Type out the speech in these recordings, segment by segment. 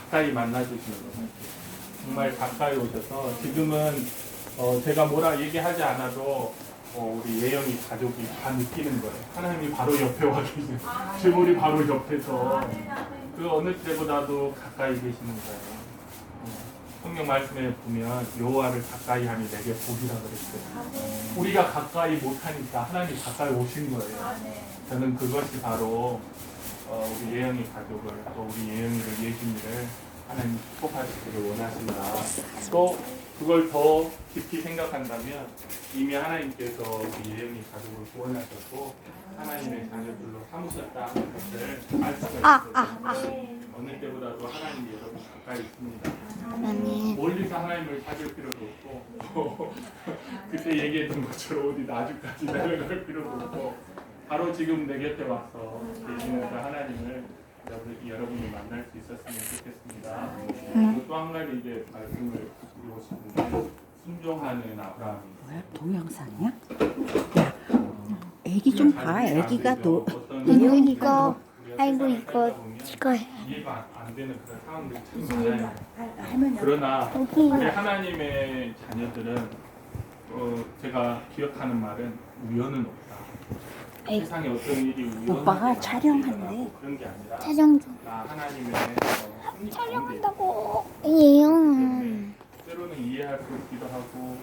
가까이 만나주시는 거예요. 정말 가까이 오셔서 지금은 제가 뭐라 얘기하지 않아도 우리 예영이 가족이 다 느끼는 거예요. 하나님이 바로 옆에 와 계시는 주물이 바로 옆에서 그 어느 때보다도 가까이 계시는 거예요. 성경 말씀에 보면 여호와를 가까이 하니 내게 복이라 그랬어요. 우리가 가까이 못하니까 하나님이 가까이 오신 거예요. 저는 그것이 바로 우리 예영이 가족을 또 우리 예영이를 예준이를 하나님 축복하시기를 원하신다. 또 그걸 더 깊이 생각한다면 이미 하나님께서 우리 예영이 가족을 구원하셨고 하나님의 자녀들로 삼으셨다는 것을 알 수가 있어요. 어느 때보다도 하나님이 여러분 가까이 있습니다. 멀리서 하나님을 찾을 필요도 없고 그때 얘기했던 것처럼 어디 나주까지 내려갈 필요도 없고 바로 지금 내 곁에 와서 계시는 그 하나님을 여러분이 만날 수 있었으면 좋겠습니다. 또 한 가지 이제 말씀을 드리고 싶은데 순종하는 아브라함이 뭐야? 동영상이야? 야, 애기 좀 봐. 애기가 너 이거 아이고 이거 이해가 안 되는 그런 상황들이 참 많아요. 할머니 그러나 여기 우리 하나님의 자녀들은 제가 기억하는 말은 우연은 없다. 에이. 세상에 어떤 일이 우연하게 오빠가 촬영한대. 일어나고 그런 게 아니라 촬영 중 나 하나님의 섭리 가운데 촬영한다고 예영 때로는 이해할 수 있기도 하고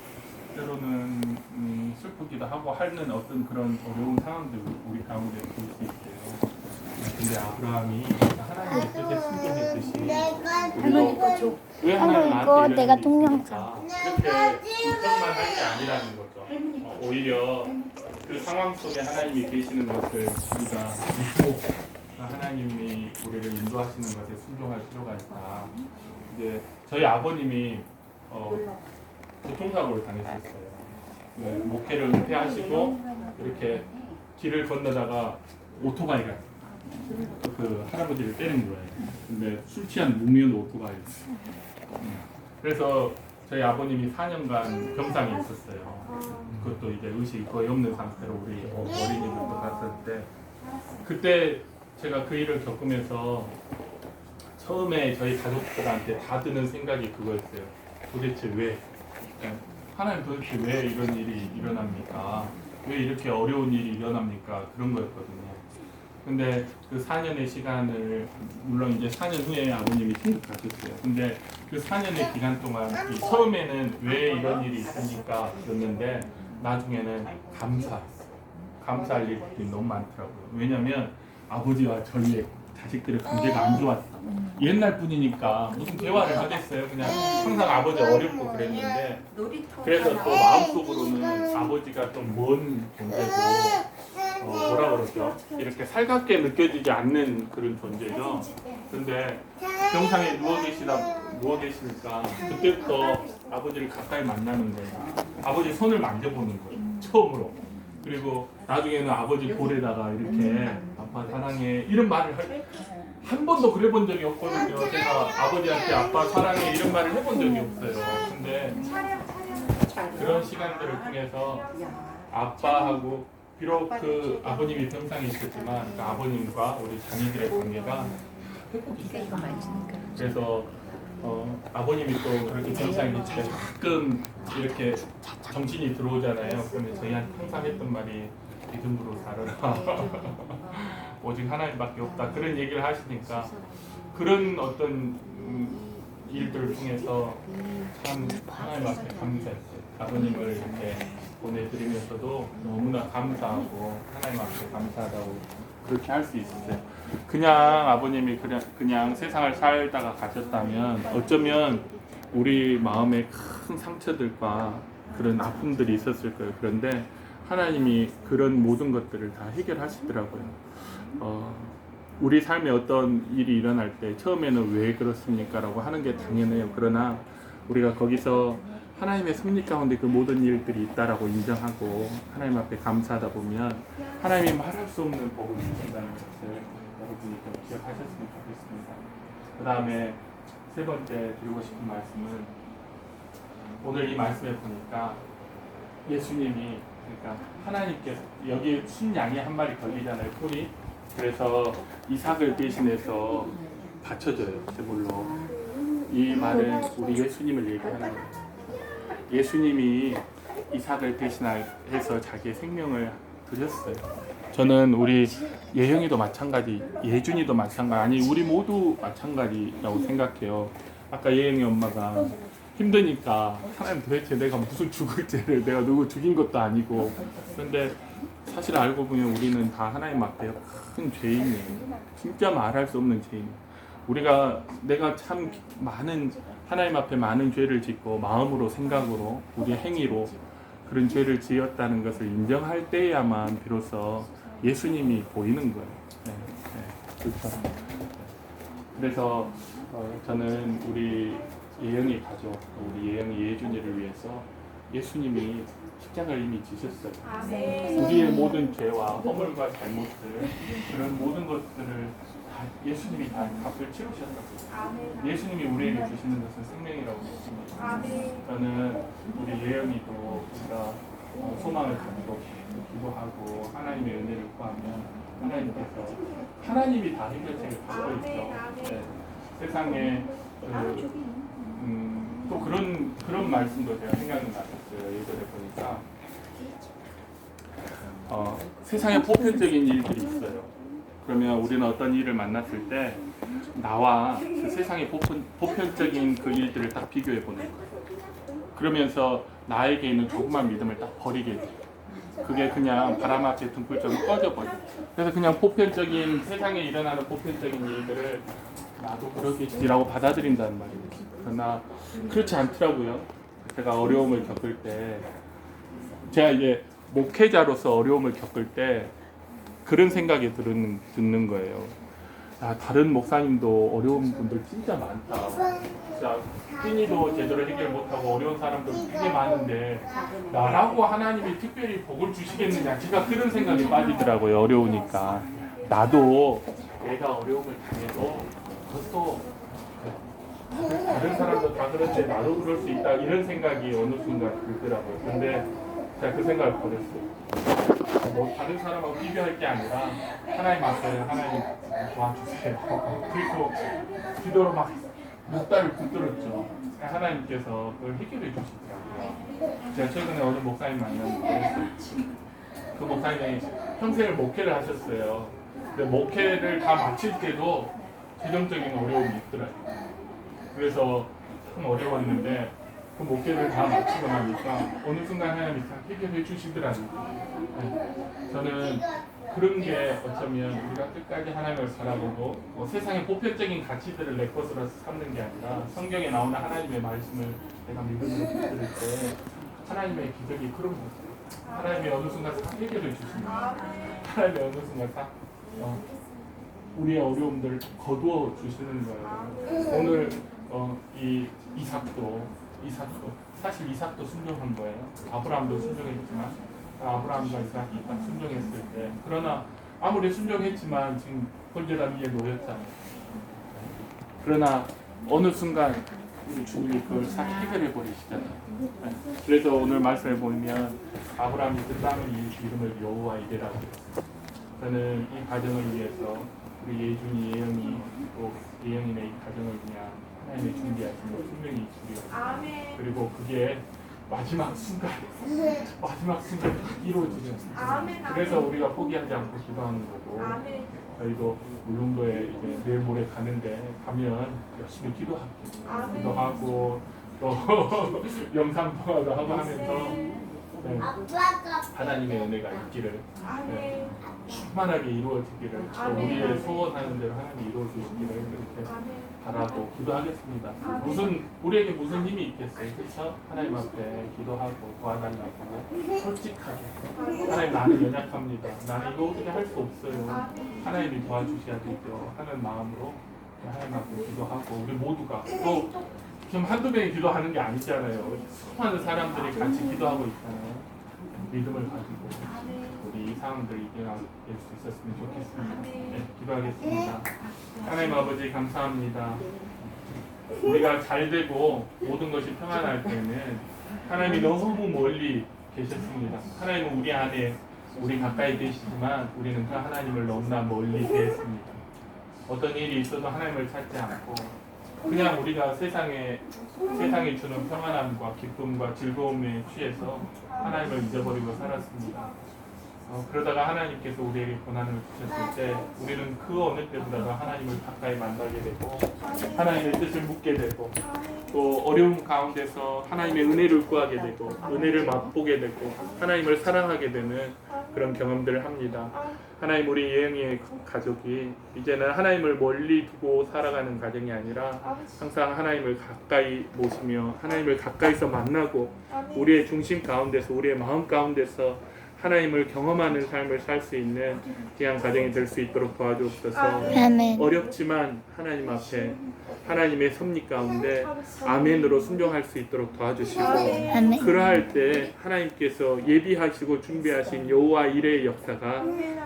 때로는 슬프기도 하고 하는 어떤 그런 어려운 상황들 우리 가운데 볼 수 있어요. 근데 아브라함이 하나님의 뜻에 순종했듯이 할머니 거 줘. 왜 할머니 하나님 이거 나한테 내가 이런 일이 동영상. 있을까? 그렇게 불평만 할 게 아니라는 거죠. 오히려 그 상황 속에 하나님이 계시는 것을 우리가 믿고 하나님이 우리를 인도하시는 것에 순종할 필요가 있다. 이제 저희 아버님이 교통사고를 당했었어요. 네, 목회를 은퇴하시고 이렇게 길을 건너다가 오토바이가 그 할아버지를 때린 거예요. 근데 술 취한 무미한 오토바이. 그래서 저희 아버님이 4년간 병상에 있었어요. 그것도 이제 의식이 거의 없는 상태로 우리 어린이집도 갔을 때 그때 제가 그 일을 겪으면서 처음에 저희 가족들한테 다 드는 생각이 그거였어요. 도대체 왜? 하나님 도대체 왜 이런 일이 일어납니까? 왜 이렇게 어려운 일이 일어납니까? 그런 거였거든요. 근데 그 4년의 시간을 물론 이제 4년 후에 아버님이 생각하셨어요. 근데 그 4년의 기간 동안 처음에는 왜 이런 일이 있습니까? 그랬는데 나중에는 감사할 일이 너무 많더라고요. 왜냐면 아버지와 저희의 자식들의 관계가 안 좋았어. 옛날 분이니까 무슨 대화를 하겠어요. 그냥 항상 아버지 어렵고 그랬는데 그래서 또 마음속으로는 아버지가 좀 먼 존재고 뭐라 그러죠? 이렇게 살갑게 느껴지지 않는 그런 존재죠. 근데 병상에 누워 계시니까 그때부터 아버지를 가까이 만나는 거예요. 아버지 손을 만져보는 거예요. 처음으로. 그리고 나중에는 아버지 볼에다가 이렇게 아빠 사랑해 이런 말을 한 번도 그래 본 적이 없거든요. 제가 아버지한테 아빠 사랑해 이런 말을 해본 적이 없어요. 근데 그런 시간들을 통해서 아빠하고 비록 그 아버님이 병상에 있었지만 그 아버님과 우리 자녀들의 관계가 회복이 돼요. 그래서 아버님이 또 그렇게 병상에 있을 때 가끔 이렇게 정신이 들어오잖아요. 그러면 저희한테 항상 했던 말이 믿음으로 살아라. 오직 하나님밖에 없다. 그런 얘기를 하시니까 그런 어떤 일들을 통해서 참 하나님 앞에 감사했어요. 아버님을 이렇게 보내드리면서도 너무나 감사하고 하나님 앞에 감사하다고 그렇게 할 수 있었어요. 그냥 아버님이 그냥 세상을 살다가 가셨다면 어쩌면 우리 마음에 큰 상처들과 그런 아픔들이 있었을 거예요. 그런데 하나님이 그런 모든 것들을 다 해결하시더라고요. 우리 삶에 어떤 일이 일어날 때 처음에는 왜 그렇습니까? 라고 하는 게 당연해요. 그러나 우리가 거기서 하나님의 섭리 가운데 그 모든 일들이 있다라고 인정하고 하나님 앞에 감사하다 보면 하나님이 말할 수 없는 복을 주신다는 것을 여러분이 좀 기억하셨으면 좋겠습니다. 그 다음에 세 번째 드리고 싶은 말씀은 오늘 이 말씀에 보니까 예수님이 그러니까 하나님께서 여기 순양이 한 마리 걸리잖아요. 풀이. 그래서 이삭을 대신해서 받쳐줘요. 제물로. 이 말은 우리 예수님을 얘기하는 거예요. 예수님이 이삭을 대신해서 자기의 생명을 드렸어요. 저는 우리 예영이도 마찬가지, 예준이도 마찬가지, 아니 우리 모두 마찬가지라고 생각해요. 아까 예영이 엄마가 힘드니까 하나님 도대체 내가 무슨 죽을 죄를 내가 누구 죽인 것도 아니고 그런데 사실 알고 보면 우리는 다 하나님 앞에 큰 죄인이에요. 진짜 말할 수 없는 죄인. 내가 참 많은 하나님 앞에 많은 죄를 짓고 마음으로 생각으로 우리 행위로 그런 죄를 지었다는 것을 인정할 때야만 비로소 예수님이 보이는 거예요. 그렇죠. 그래서 저는 우리 예영이 가족, 우리 예영이 예준이를 위해서 예수님이 십자가를 이미 지셨어요. 우리의 모든 죄와 허물과 잘못들 그런 모든 것들을 예수님이 다 값을 치르셨다고. 예수님이 우리에게 주시는 것은 생명이라고 믿습니다. 저는 우리 예영이도 우리가 소망을 가지고 기도하고 하나님의 은혜를 구하면 하나님께서 하나님이 다 해결책을 갖고 있죠. 네. 세상에 또 그런 말씀도 제가 생각이 났었어요. 예전에 보니까 세상에 보편적인 일들이 있어요. 그러면 우리는 어떤 일을 만났을 때 나와 그 세상의 보편적인 그 일들을 딱 비교해 보는 거예요. 그러면서 나에게 있는 조그만 믿음을 딱 버리게 돼요. 그게 그냥 바람 앞에 등불처럼 꺼져버려요. 그래서 그냥 보편적인 세상에 일어나는 보편적인 일들을 나도 그러겠지라고 받아들인다는 말이에요. 그러나 그렇지 않더라고요. 제가 어려움을 겪을 때 제가 이제 목회자로서 어려움을 겪을 때 그런 생각이 듣는 거예요. 다른 목사님도 어려운 분들 진짜 많다. 진짜 신이도 제대로 해결 못하고 어려운 사람들 되게 많은데 나라고 하나님이 특별히 복을 주시겠느냐. 제가 그런 생각이 빠지더라고요. 어려우니까. 나도 내가 어려움을 당해도 그것도 다른 사람도 다 그런데 나도 그럴 수 있다. 이런 생각이 어느 순간 들더라고요. 근데 제가 그 생각을 버렸어요. 다른 사람하고 비교할 게 아니라 하나님 앞에 하나님 도와주세요. 그리고 기도로 막 몇 달을 붙들었죠. 하나님께서 그걸 해결해 주시더라고요. 제가 최근에 어느 목사님 만났는데 그 목사님이 평생을 목회를 하셨어요. 근데 목회를 다 마칠 때도 재정적인 어려움이 있더라고요. 그래서 참 어려웠는데 그 목회를 다 마치고 나니까 어느 순간 하나님이 다 해결해 주시더라고요. 저는 그런 게 어쩌면 우리가 끝까지 하나님을 바라보고 세상의 보편적인 가치들을 내 것으로 삼는 게 아니라 성경에 나오는 하나님의 말씀을 내가 믿음으로 붙들 때 하나님의 기적이 그런 거죠. 하나님이 어느 순간 다 해결해 주십니다. 하나님이 어느 순간 다 우리의 어려움들을 거두어 주시는 거예요. 오늘 이 이삭도 사실 이삭도 순종한 거예요. 아브라함도 순종했지만 아브라함과 이삭이 딱 순종했을 때 그러나 아무리 순종했지만 지금 번제단 위에 놓였잖아요. 그러나 어느 순간 우리 주님이 그걸 싹 해결해 버리시잖아요. 그래서 오늘 말씀을 보면 아브라함이 그 땅을 이름을 여호와이라고 했어요. 저는 이 가정을 위해서 우리 예준이, 예영이 또 예영이네 이 가정을 위한 하나님의 준비하신 분명히 있고요. 그리고 그게 마지막 순간 이루어지는. 그래서 우리가 포기하지 않고 기도하는 거고. 저희도 울릉도에 이제 내일 모레 가면 열심히 기도하고 또 영상 통화도 하고 하면서 하나님의 은혜가 있기를 충만하게 이루어지기를 우리의 소원하는 대로 하나님이 이루어주시기를 그렇게 바라고 기도하겠습니다. 우리에게 무슨 힘이 있겠어요? 그렇죠? 하나님 앞에 기도하고 도와달라고 솔직하게 하나님 나는 연약합니다. 나는 이거 어떻게 할 수 없어요. 하나님이 도와주셔야 되죠 하는 마음으로 하나님 앞에 기도하고 우리 모두가 또 지금 한두 명이 기도하는 게 아니잖아요. 수많은 사람들이 같이 기도하고 있잖아요. 믿음을 가지고 우리 이 상황들을 이겨낼 수 있었으면 좋겠습니다. 네, 기도하겠습니다. 하나님 아버지 감사합니다. 우리가 잘 되고 모든 것이 평안할 때는 하나님이 너무 멀리 계셨습니다. 하나님은 우리 안에 우리 가까이 계시지만 우리는 그 하나님을 너무나 멀리 대했습니다. 어떤 일이 있어도 하나님을 찾지 않고 그냥 우리가 세상이 주는 평안함과 기쁨과 즐거움에 취해서 하나님을 잊어버리고 살았습니다. 그러다가 하나님께서 우리에게 고난을 주셨을 때 우리는 그 어느 때보다도 하나님을 가까이 만나게 되고 하나님의 뜻을 묻게 되고 또 어려움 가운데서 하나님의 은혜를 구하게 되고 은혜를 맛보게 되고 하나님을 사랑하게 되는 그런 경험들을 합니다. 하나님 우리 예영이의 가족이 이제는 하나님을 멀리 두고 살아가는 가정이 아니라 항상 하나님을 가까이 모시며 하나님을 가까이서 만나고 우리의 중심 가운데서 우리의 마음 가운데서 하나님을 경험하는 삶을 살 수 있는 귀한 가정이 될 수 있도록 도와주옵소서. 아멘. 어렵지만 하나님 앞에 하나님의 섭리 가운데 아멘으로 순종할 수 있도록 도와주시고 아멘. 그러할 때 하나님께서 예비하시고 준비하신 여호와 일의 역사가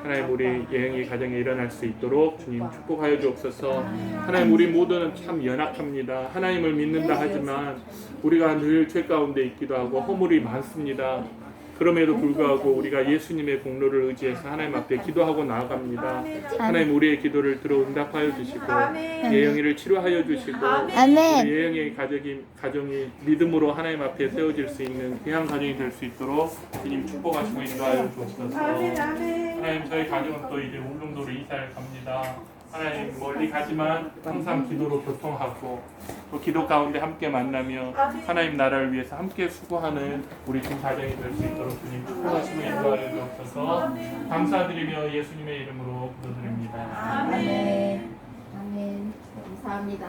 하나님 우리 예영이 가정에 일어날 수 있도록 주님 축복하여 주옵소서. 하나님 우리 모두는 참 연약합니다. 하나님을 믿는다 하지만 우리가 늘 죄 가운데 있기도 하고 허물이 많습니다. 그럼에도 불구하고 우리가 예수님의 공로를 의지해서 하나님 앞에 기도하고 나아갑니다. 하나님 우리의 기도를 들어 응답하여 주시고 예영이를 치료하여 주시고 아멘. 우리 예영의 가정이 믿음으로 하나님 앞에 세워질 수 있는 귀한 가정이 될 수 있도록 주님 축복하시고 인도하여 주옵소서. 하나님 저희 가정은 또 이제 울릉도로 이사를 갑니다. 하나님 멀리 가지만 항상 기도로 교통하고 또 기도 가운데 함께 만나며 하나님 나라를 위해서 함께 수고하는 우리 두 가정이 될 수 있도록 주님 축복하시고 인도하여 주옵소서. 감사드리며 예수님의 이름으로 기도드립니다. 아멘. 아멘. 감사합니다.